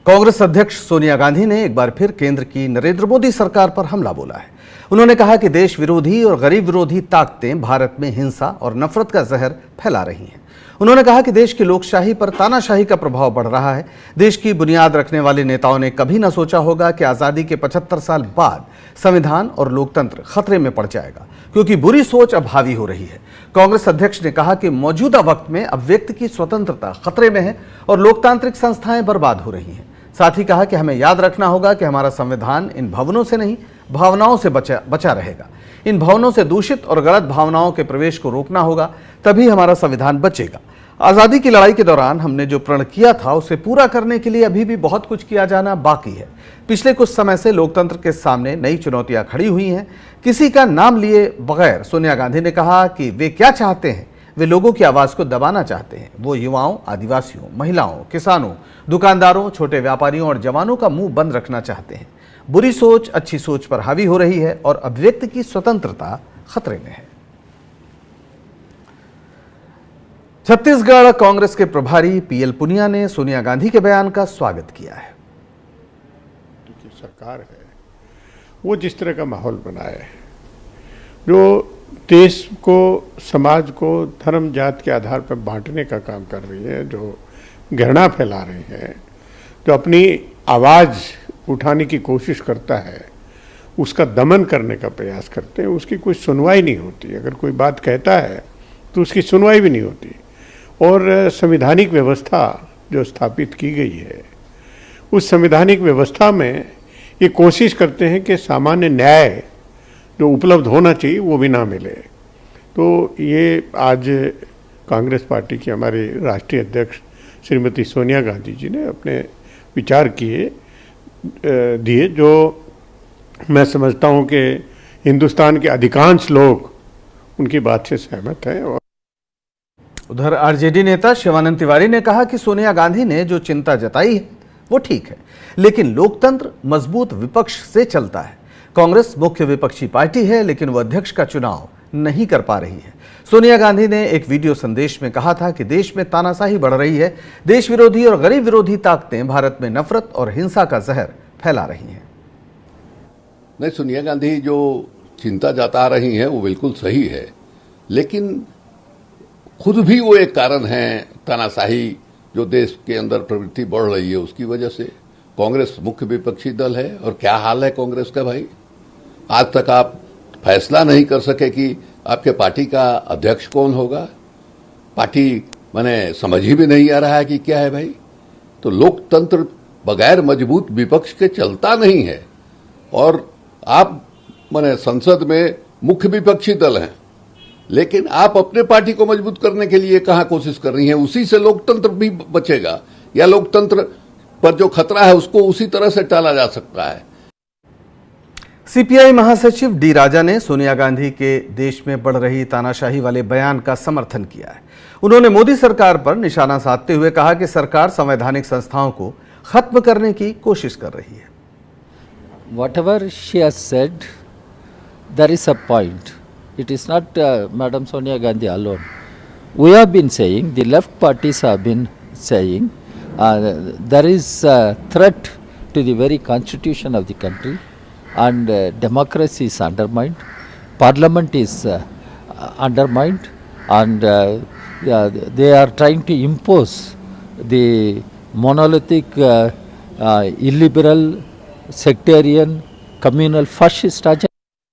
कांग्रेस अध्यक्ष सोनिया गांधी ने एक बार फिर केंद्र की नरेंद्र मोदी सरकार पर हमला बोला है। उन्होंने कहा कि देश विरोधी और गरीब विरोधी ताकतें भारत में हिंसा और नफरत का जहर फैला रही हैं। उन्होंने कहा कि देश की लोकशाही पर तानाशाही का प्रभाव बढ़ रहा है। देश की बुनियाद रखने वाले नेताओं ने कभी न सोचा होगा कि आजादी के 75 साल बाद संविधान और लोकतंत्र खतरे में पड़ जाएगा, क्योंकि बुरी सोच अब हावी हो रही है। कांग्रेस अध्यक्ष ने कहा कि मौजूदा वक्त में अब व्यक्ति की स्वतंत्रता खतरे में है और लोकतांत्रिक संस्थाएं बर्बाद हो रही हैं। साथ ही कहा कि हमें याद रखना होगा कि हमारा संविधान इन भवनों से नहीं, भावनाओं से बचा रहेगा। इन भवनों से दूषित और गलत भावनाओं के प्रवेश को रोकना होगा, तभी हमारा संविधान बचेगा। आजादी की लड़ाई के दौरान हमने जो प्रण किया था उसे पूरा करने के लिए अभी भी बहुत कुछ किया जाना बाकी है। पिछले कुछ समय से लोकतंत्र के सामने नई चुनौतियां खड़ी हुई हैं। किसी का नाम लिए बगैर सोनिया गांधी ने कहा कि वे क्या चाहते हैं। वे लोगों की आवाज को दबाना चाहते हैं। वो युवाओं, आदिवासियों, महिलाओं, किसानों, दुकानदारों, छोटे व्यापारियों और जवानों का मुंह बंद रखना चाहते हैं। बुरी सोच अच्छी सोच पर हावी हो रही है और अभिव्यक्ति की स्वतंत्रता खतरे में है। छत्तीसगढ़ कांग्रेस के प्रभारी पीएल पुनिया ने सोनिया गांधी के बयान का स्वागत किया है। सरकार है वो जिस तरह का माहौल बनाए, जो देश को, समाज को धर्म जात के आधार पर बांटने का काम कर रही है, जो घृणा फैला रही है, जो अपनी आवाज उठाने की कोशिश करता है, उसका दमन करने का प्रयास करते हैं, उसकी कोई सुनवाई नहीं होती। अगर कोई बात कहता है तो उसकी सुनवाई भी नहीं होती। और संवैधानिक व्यवस्था जो स्थापित की गई है, उस संवैधानिक व्यवस्था में ये कोशिश करते हैं कि सामान्य न्याय जो उपलब्ध होना चाहिए वो भी ना मिले। तो ये आज कांग्रेस पार्टी की हमारे राष्ट्रीय अध्यक्ष श्रीमती सोनिया गांधी जी ने अपने विचार दिए, जो मैं समझता हूँ कि हिंदुस्तान के अधिकांश लोग उनकी बात से सहमत हैं। और उधर आरजेडी नेता शिवानंद तिवारी ने कहा कि सोनिया गांधी ने जो चिंता जताई है वो ठीक है, लेकिन लोकतंत्र मजबूत विपक्ष से चलता है। कांग्रेस मुख्य विपक्षी पार्टी है, लेकिन वह अध्यक्ष का चुनाव नहीं कर पा रही है। सोनिया गांधी ने एक वीडियो संदेश में कहा था कि देश में तानाशाही बढ़ रही है। देश विरोधी और गरीब विरोधी ताकतें भारत में नफरत और हिंसा का जहर फैला रही हैं। नहीं, सोनिया गांधी जो चिंता जता रही हैं वो बिल्कुल सही है, लेकिन खुद भी वो एक कारण है तानाशाही जो देश के अंदर प्रवृत्ति बढ़ रही है उसकी वजह से। कांग्रेस मुख्य विपक्षी दल है और क्या हाल है कांग्रेस का भाई। आज तक आप फैसला नहीं कर सके कि आपके पार्टी का अध्यक्ष कौन होगा। पार्टी मैंने समझ ही भी नहीं आ रहा है कि क्या है भाई। तो लोकतंत्र बगैर मजबूत विपक्ष के चलता नहीं है। और आप मैंने संसद में मुख्य विपक्षी दल हैं, लेकिन आप अपने पार्टी को मजबूत करने के लिए कहां कोशिश कर रही हैं। उसी से लोकतंत्र भी बचेगा, या लोकतंत्र पर जो खतरा है उसको उसी तरह से टाला जा सकता है। सीपीआई महासचिव डी राजा ने सोनिया गांधी के देश में बढ़ रही तानाशाही वाले बयान का समर्थन किया है। उन्होंने मोदी सरकार पर निशाना साधते हुए कहा कि सरकार संवैधानिक संस्थाओं को खत्म करने की कोशिश कर रही है। Whatever she has said, there is a point. It is not Madam Sonia Gandhi alone. We have been saying, the left parties have been saying, there is a threat to the very constitution of the country, and democracy is undermined, parliament is undermined, and they are trying to impose the monolithic, illiberal, sectarian, communal, fascist agenda.